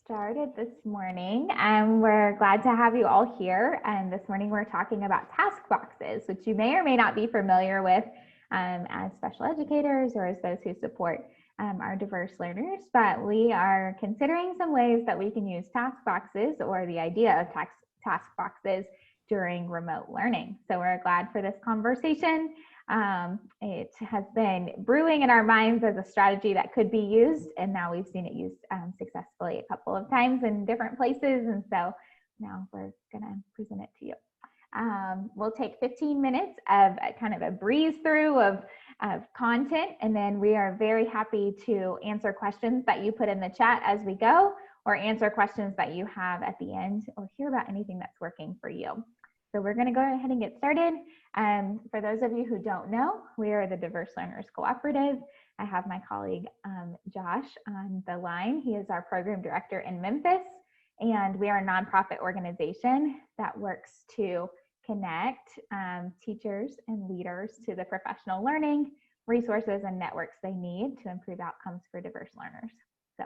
started this morning, and we're glad to have you all here. And this morning we're talking about task boxes, which you may or may not be familiar with as special educators or as those who support our diverse learners. But we are considering some ways that we can use task boxes, or the idea of task boxes, during remote learning. So we're glad for this conversation. It has been brewing in our minds as a strategy that could be used, and now we've seen it used successfully a couple of times in different places, and so now we're going to present it to you. We'll take 15 minutes of kind of a breeze through of content, and then we are very happy to answer questions that you put in the chat as we go, or answer questions that you have at the end, or hear about anything that's working for you. So we're going to go ahead and get started. For those of you who don't know, we are the Diverse Learners Cooperative. I have my colleague Josh on the line. He is our program director in Memphis, and we are a nonprofit organization that works to connect teachers and leaders to the professional learning resources and networks they need to improve outcomes for diverse learners. So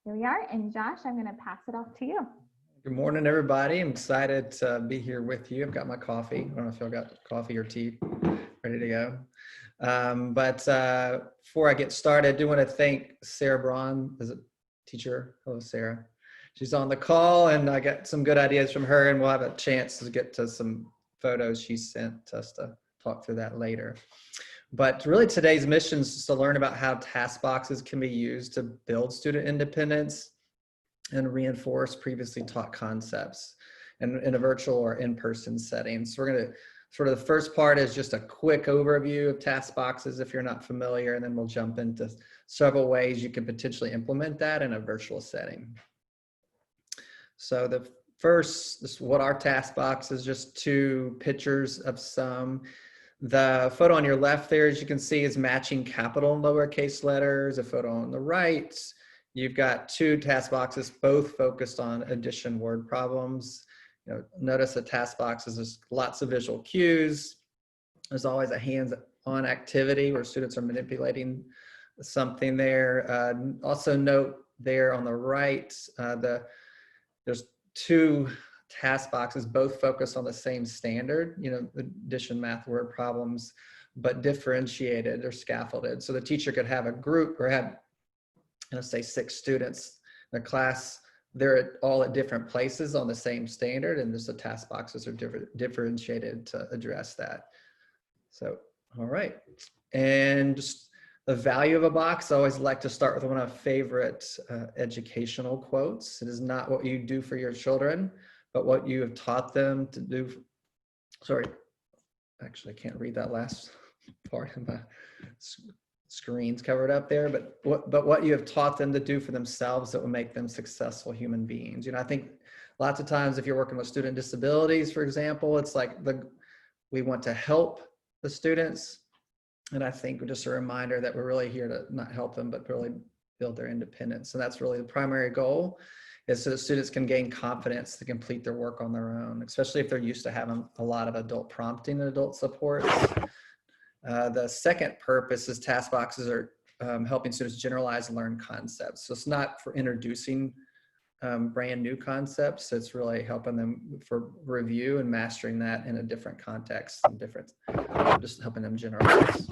here we are, and Josh, I'm going to pass it off to you. Good morning, everybody. I'm excited to be here with you. I've got my coffee. I don't know if y'all got coffee or tea ready to go. Before I get started, I do want to thank Sarah Braun, as a teacher. Hello, Sarah. She's on the call, and I got some good ideas from her, and we'll have a chance to get to some photos she sent us to talk through that later. But really, today's mission is to learn about how task boxes can be used to build student independence and reinforce previously taught concepts in a virtual or in-person setting. So we're going to sort of, the first part is just a quick overview of task boxes if you're not familiar, and then we'll jump into several ways you can potentially implement that in a virtual setting. So the first, this, what are task boxes? Just two pictures of some. The photo on your left there, as you can see, is matching capital and lowercase letters. A photo on the right, you've got two task boxes, both focused on addition word problems. Notice the task boxes, there's lots of visual cues. There's always a hands-on activity where students are manipulating something there. Also note there on the right, there's two task boxes, both focused on the same standard, addition math word problems, but differentiated or scaffolded. So the teacher could have a group or have, let's say, 6 students in a class. They're all at different places on the same standard, and the task boxes are differentiated to address that. So, all right. And just the value of a box, I always like to start with one of my favorite educational quotes. It is not what you do for your children, but what you have taught them to do. Sorry, actually, I can't read that last part of my screens covered up there, but what you have taught them to do for themselves that will make them successful human beings. I think lots of times if you're working with student disabilities, for example, it's like we want to help the students, and I think just a reminder that we're really here to not help them, but really build their independence. And that's really the primary goal, is so that students can gain confidence to complete their work on their own, especially if they're used to having a lot of adult prompting and adult support. The second purpose is task boxes are helping students generalize and learn concepts. So it's not for introducing brand new concepts. It's really helping them for review and mastering that in a different context and just helping them generalize.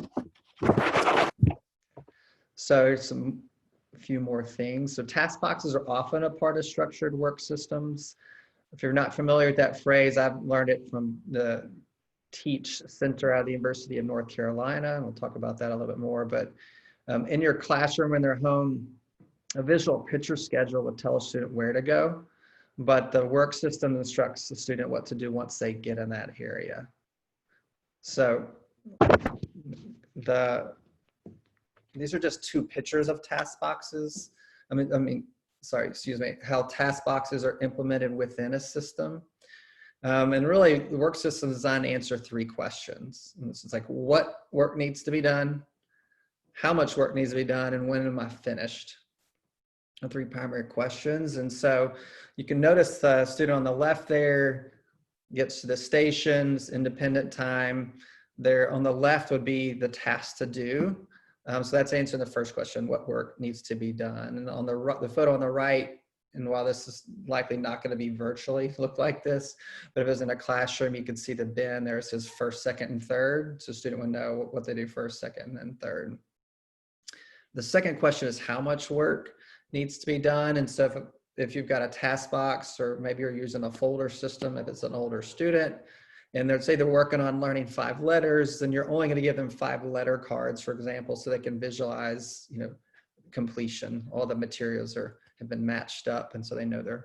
So a few more things. So task boxes are often a part of structured work systems. If you're not familiar with that phrase, I've learned it from the Teach Center out of the University of North Carolina, and we'll talk about that a little bit more. But in your classroom, in their home, a visual picture schedule would tell a student where to go, but the work system instructs the student what to do once they get in that area. So these are just two pictures of task boxes. How task boxes are implemented within a system. And really, the work system is designed to answer 3 questions. And it's like, what work needs to be done, how much work needs to be done, and when am I finished? The 3 primary questions. And so you can notice the student on the left there gets to the stations, independent time. There on the left would be the task to do. So that's answering the first question, what work needs to be done. And on the photo on the right And while this is likely not going to be virtually look like this, but if it was in a classroom, you could see the bin there. It says first, second, and third. So student would know what they do first, second, and then third. The second question is how much work needs to be done. And so if you've got a task box, or maybe you're using a folder system, if it's an older student, and they'd say they're working on learning 5 letters, then you're only going to give them 5 letter cards, for example, so they can visualize, completion. All the materials have been matched up, and so they know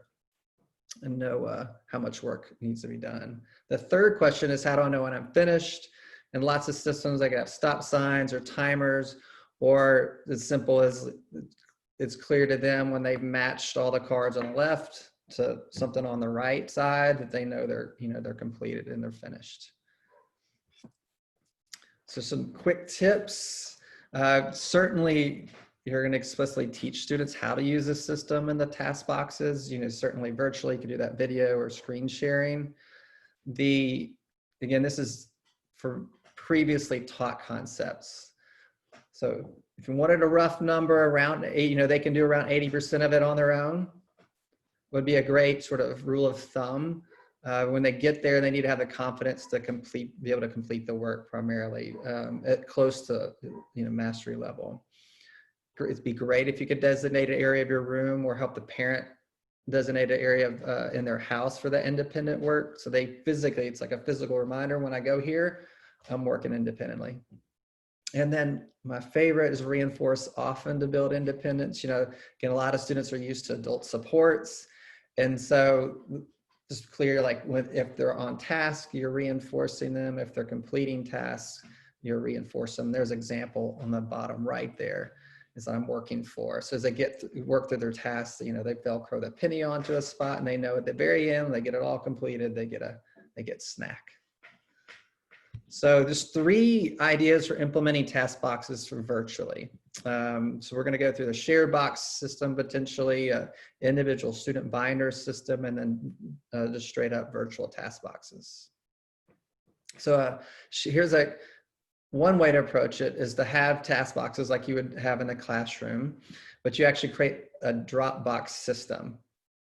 how much work needs to be done. The third question is, how do I know when I'm finished? And lots of systems, they can have stop signs or timers, or as simple as it's clear to them when they've matched all the cards on the left to something on the right side that they know they're completed and they're finished. So some quick tips. Certainly, you're going to explicitly teach students how to use the system in the task boxes. Certainly virtually, you can do that video or screen sharing. Again, this is for previously taught concepts. So if you wanted a rough number around 8, they can do around 80% of it on their own. Would be a great sort of rule of thumb. When they get there, they need to have the confidence to be able to complete the work primarily at close to mastery level. It'd be great if you could designate an area of your room or help the parent designate an area in their house for that independent work. So it's like a physical reminder, when I go here, I'm working independently. And then my favorite is reinforce often to build independence. Again, a lot of students are used to adult supports. And so just clear, like if they're on task, you're reinforcing them. If they're completing tasks, you're reinforcing them. There's an example on the bottom right there is I'm working for. So as they work through their tasks, they Velcro the penny onto a spot, and they know at the very end, they get it all completed, they get snack. So there's 3 ideas for implementing task boxes for virtually. So we're going to go through the shared box system, potentially individual student binder system, and then just straight up virtual task boxes. So here's one way to approach it is to have task boxes like you would have in a classroom, but you actually create a Dropbox system.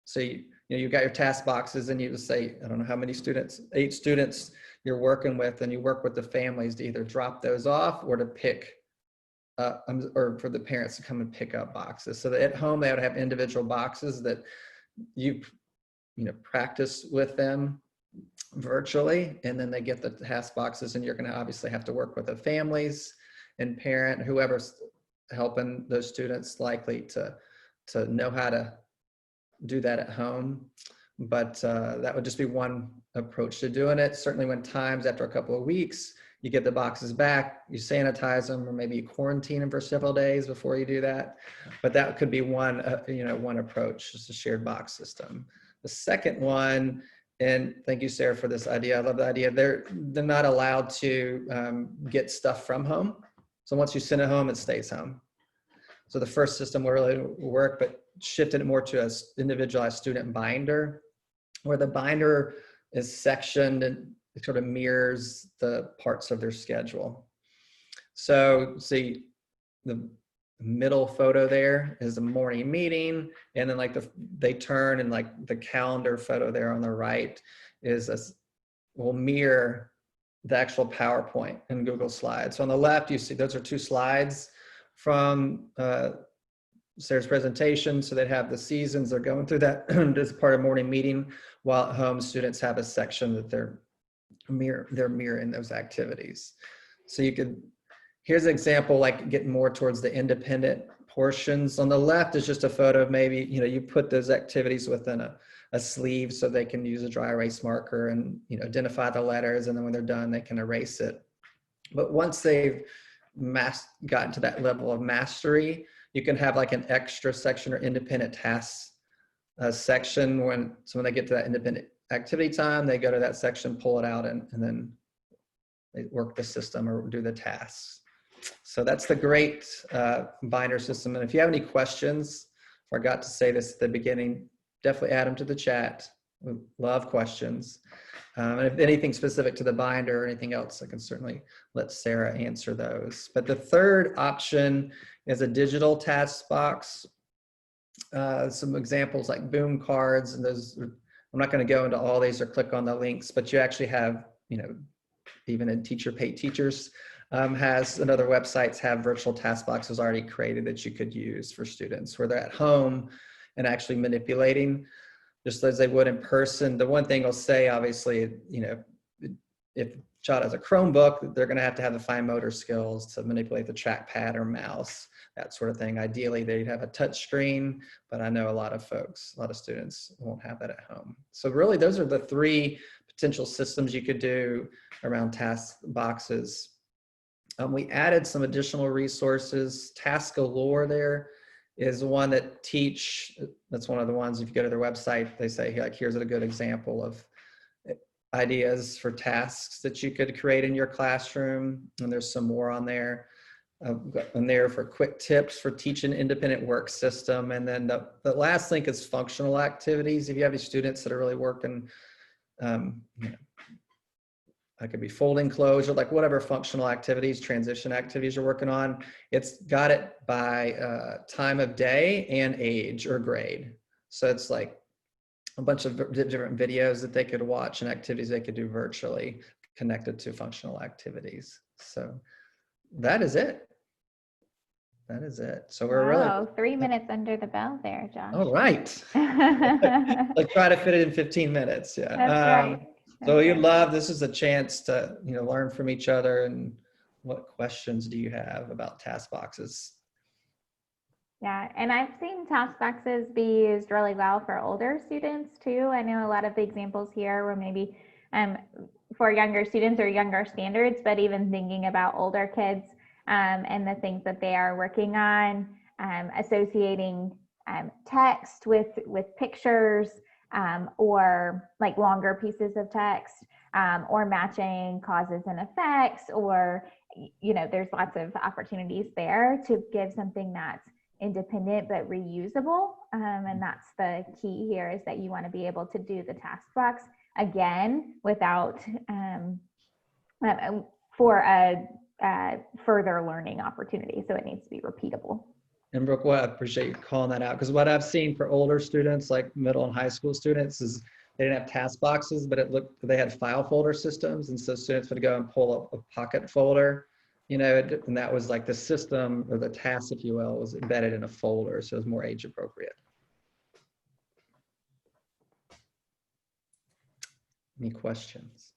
So you've got your task boxes, and you just say, I don't know how many students, 8 students you're working with, and you work with the families to either drop those off or to pick or for the parents to come and pick up boxes. So that at home they would have individual boxes that you practice with them virtually, and then they get the task boxes, and you're going to obviously have to work with the families and parent, whoever's helping those students, likely to know how to do that at home. But that would just be one approach to doing it. Certainly when times after a couple of weeks, you get the boxes back, you sanitize them, or maybe you quarantine them for several days before you do that. But that could be one approach, just a shared box system. The second one, and thank you, Sarah, for this idea. I love the idea. They're not allowed to get stuff from home. So once you send it home, it stays home. So the first system will really work, but shifted it more to an individualized student binder, where the binder is sectioned and it sort of mirrors the parts of their schedule. So see the middle photo there is a morning meeting, and then they turn, and like the calendar photo there on the right will mirror the actual PowerPoint in Google Slides. So on the left, you see those are 2 slides from Sarah's presentation. So they'd have the seasons, they're going through that as part of morning meeting, while at home students have a section that they're mirroring those activities. So here's an example, like getting more towards the independent portions. On the left is just a photo of maybe, you put those activities within a sleeve so they can use a dry erase marker and identify the letters, and then when they're done, they can erase it. But once they've gotten to that level of mastery, you can have like an extra section or independent tasks section. When they get to that independent activity time, they go to that section, pull it out, and then they work the system or do the tasks. So that's the great binder system. And if you have any questions, I forgot to say this at the beginning, definitely add them to the chat. We love questions. And if anything specific to the binder or anything else, I can certainly let Sarah answer those. But the third option is a digital task box. some examples like boom cards, and those, I'm not going to go into all these or click on the links, but you actually have, even in Teacher Pay Teachers has, and other websites have virtual task boxes already created that you could use for students where they're at home and actually manipulating just as they would in person. The one thing I'll say, obviously, if a child has a Chromebook, they're going to have the fine motor skills to manipulate the trackpad or mouse, that sort of thing. Ideally, they'd have a touch screen, but I know a lot of students won't have that at home. So really, those are the three potential systems you could do around task boxes. We added some additional resources. Task Galore there is one that that's one of the ones, if you go to their website, they say, like, here's a good example of ideas for tasks that you could create in your classroom. And there's some more on there. And there for quick tips for teaching independent work system. And then the last link is functional activities. If you have any students that are really working, it could be folding clothes or like whatever functional activities, transition activities you're working on. It's got it by time of day and age or grade. So it's like a bunch of different videos that they could watch and activities they could do virtually connected to functional activities. So that is it. That is it. So we're really 3 minutes under the bell there, Josh. All right. Like try to fit it in 15 minutes. Yeah. That's right. So you'd love, this is a chance to, learn from each other. And what questions do you have about task boxes? Yeah, and I've seen task boxes be used really well for older students too. I know a lot of the examples here were maybe for younger students or younger standards, but even thinking about older kids and the things that they are working on, associating text with pictures or like longer pieces of text or matching causes and effects, or, there's lots of opportunities there to give something that's independent but reusable. And that's the key here, is that you want to be able to do the task box again without for a further learning opportunity. So it needs to be repeatable. And Brooke, well, I appreciate you calling that out, because what I've seen for older students, like middle and high school students, is they didn't have task boxes, but they had file folder systems. And so students would go and pull up a pocket folder, and that was like the system, or the task, if you will, was embedded in a folder. So it was more age appropriate. Any questions?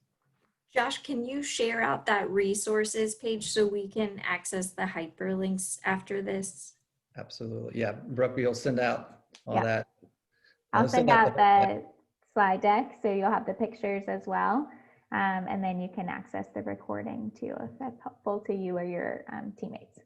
Josh, can you share out that resources page so we can access the hyperlinks after this? Absolutely. Yeah. Brooke, you'll send out all that. I'll send out the slide deck, so you'll have the pictures as well. And then you can access the recording too, if that's helpful to you or your teammates.